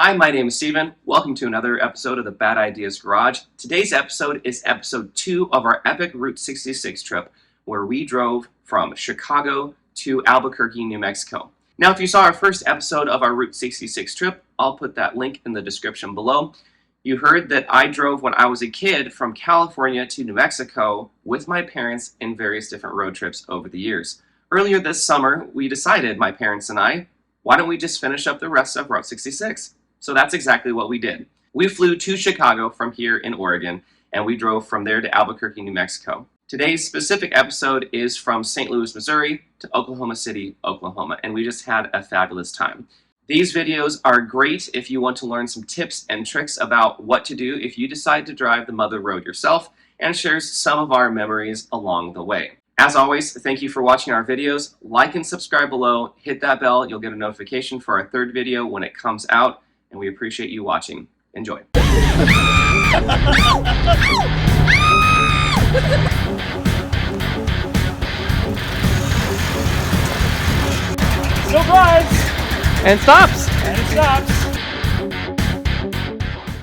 Hi, my name is Steven. Welcome to another episode of the Bad Ideas Garage. Today's episode is episode 2 of our epic Route 66 trip, where we drove from Chicago to Albuquerque, New Mexico. Now, if you saw our first episode of our Route 66 trip, I'll put that link in the description below. You heard that I drove when I was a kid from California to New Mexico with my parents in various different road trips over the years. Earlier this summer, we decided, my parents and I, why don't we just finish up the rest of Route 66? So that's exactly what we did. We flew to Chicago from here in Oregon, and we drove from there to Albuquerque, New Mexico. Today's specific episode is from St. Louis, Missouri to Oklahoma City, Oklahoma, and we just had a fabulous time. These videos are great if you want to learn some tips and tricks about what to do if you decide to drive the Mother Road yourself, and shares some of our memories along the way. As always, thank you for watching our videos. Like and subscribe below, hit that bell, you'll get a notification for our third video when it comes out, and we appreciate you watching. Enjoy. Still drives! And stops! And it stops!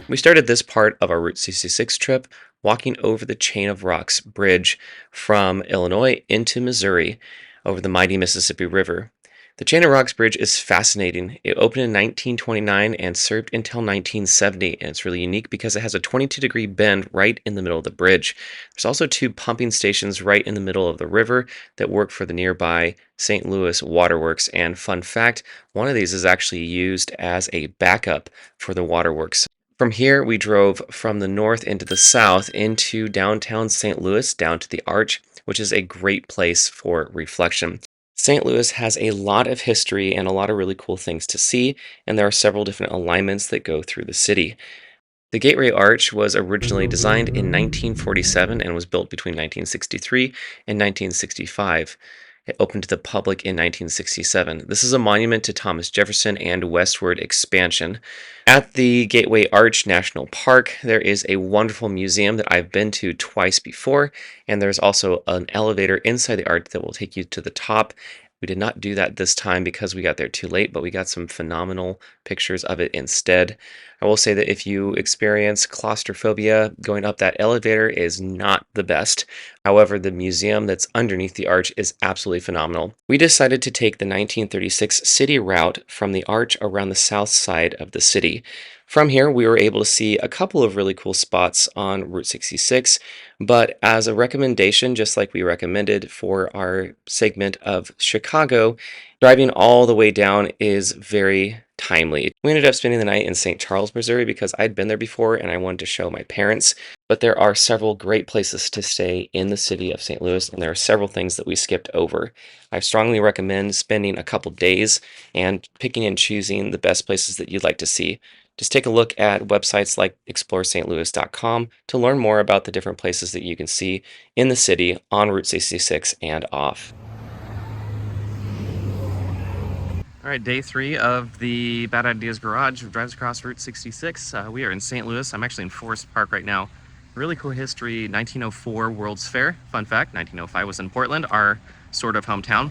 We started this part of our Route 66 trip walking over the Chain of Rocks bridge from Illinois into Missouri over the mighty Mississippi River. The Chain of Rocks Bridge is fascinating. It opened in 1929 and served until 1970, and it's really unique because it has a 22-degree bend right in the middle of the bridge. There's also 2 pumping stations right in the middle of the river that work for the nearby St. Louis waterworks, and fun fact, one of these is actually used as a backup for the waterworks. From here, we drove from the north into the south into downtown St. Louis, down to the Arch, which is a great place for reflection. St. Louis has a lot of history and a lot of really cool things to see, and there are several different alignments that go through the city. The Gateway Arch was originally designed in 1947 and was built between 1963 and 1965. It opened to the public in 1967. This is a monument to Thomas Jefferson and westward expansion. At the Gateway Arch National Park, there is a wonderful museum that I've been to twice before, and there's also an elevator inside the arch that will take you to the top. We did not do that this time because we got there too late, but we got some phenomenal pictures of it instead. I will say that if you experience claustrophobia, going up that elevator is not the best. However, the museum that's underneath the arch is absolutely phenomenal. We decided to take the 1936 city route from the arch around the south side of the city. From here, we were able to see a couple of really cool spots on Route 66, but as a recommendation, just like we recommended for our segment of Chicago, driving all the way down is very timely. We ended up spending the night in St. Charles, Missouri because I'd been there before and I wanted to show my parents, but there are several great places to stay in the city of St. Louis, and there are several things that we skipped over. I strongly recommend spending a couple days and picking and choosing the best places that you'd like to see. Just take a look at websites like explorestlouis.com to learn more about the different places that you can see in the city on Route 66 and off. All right, day 3 of the Bad Ideas Garage drives across Route 66. We are in St. Louis. I'm actually in Forest Park right now. Really cool history, 1904 World's Fair. Fun fact, 1905 was in Portland, our sort of hometown.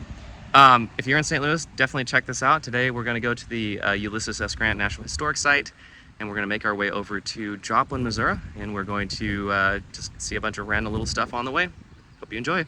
If you're in St. Louis, definitely check this out. Today we're going to go to the Ulysses S. Grant National Historic Site, and we're going to make our way over to Joplin, Missouri, and we're going to just see a bunch of random little stuff on the way. Hope you enjoy.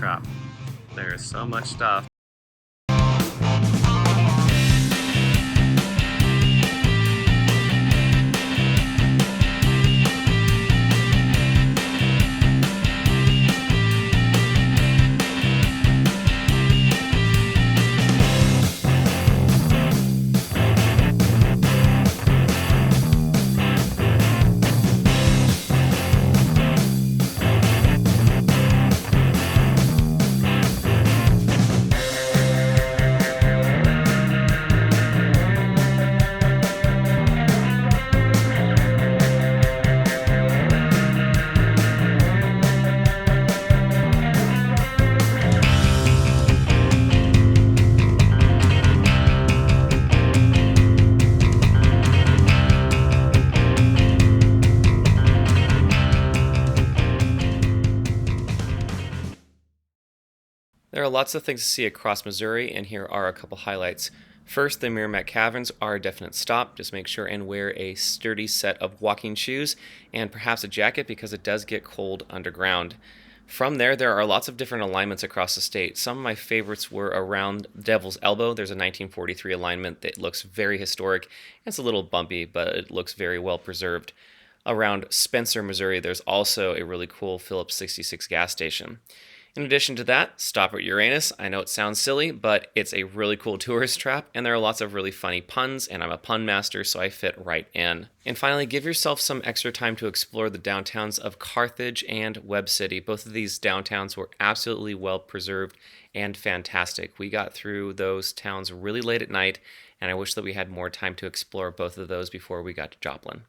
trap. There is so much stuff. There are lots of things to see across Missouri, and here are a couple highlights. First, the Merrimack Caverns are a definite stop. Just make sure and wear a sturdy set of walking shoes and perhaps a jacket because it does get cold underground. From there are lots of different alignments across the state. Some of my favorites were around Devil's Elbow. There's a 1943 alignment that looks very historic. It's a little bumpy, but it looks very well preserved. Around Spencer, Missouri, there's also a really cool Phillips 66 gas station. In addition to that, stop at Uranus. I know it sounds silly, but it's a really cool tourist trap, and there are lots of really funny puns, and I'm a pun master, so I fit right in. And finally, give yourself some extra time to explore the downtowns of Carthage and Webb City. Both of these downtowns were absolutely well preserved and fantastic. We got through those towns really late at night, and I wish that we had more time to explore both of those before we got to Joplin.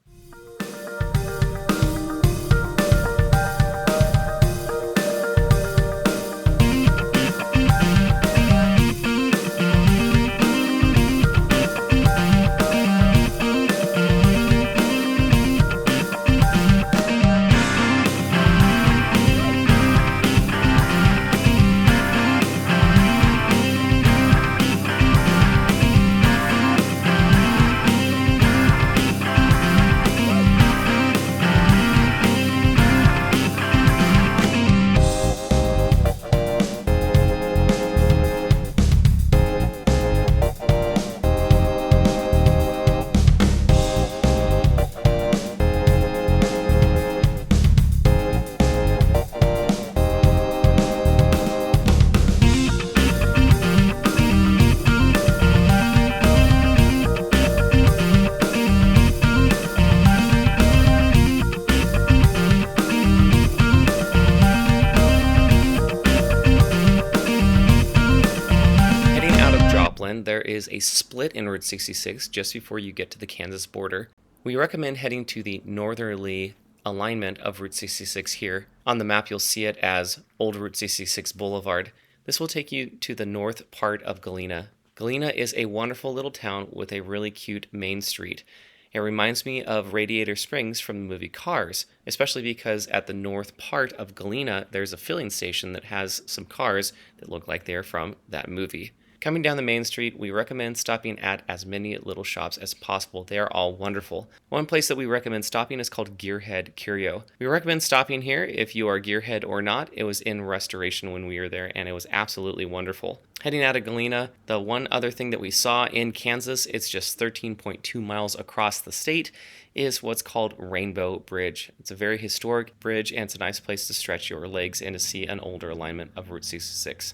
There is a split in Route 66 just before you get to the Kansas border. We recommend heading to the northerly alignment of Route 66 here. On the map, you'll see it as Old Route 66 Boulevard. This will take you to the north part of Galena. Galena is a wonderful little town with a really cute main street. It reminds me of Radiator Springs from the movie Cars, especially because at the north part of Galena, there's a filling station that has some cars that look like they're from that movie. Coming down the main street, we recommend stopping at as many little shops as possible. They are all wonderful. One place that we recommend stopping is called Gearhead Curio. We recommend stopping here if you are gearhead or not. It was in restoration when we were there, and it was absolutely wonderful. Heading out of Galena, the one other thing that we saw in Kansas, it's just 13.2 miles across the state, is what's called Rainbow Bridge. It's a very historic bridge, and it's a nice place to stretch your legs and to see an older alignment of Route 66.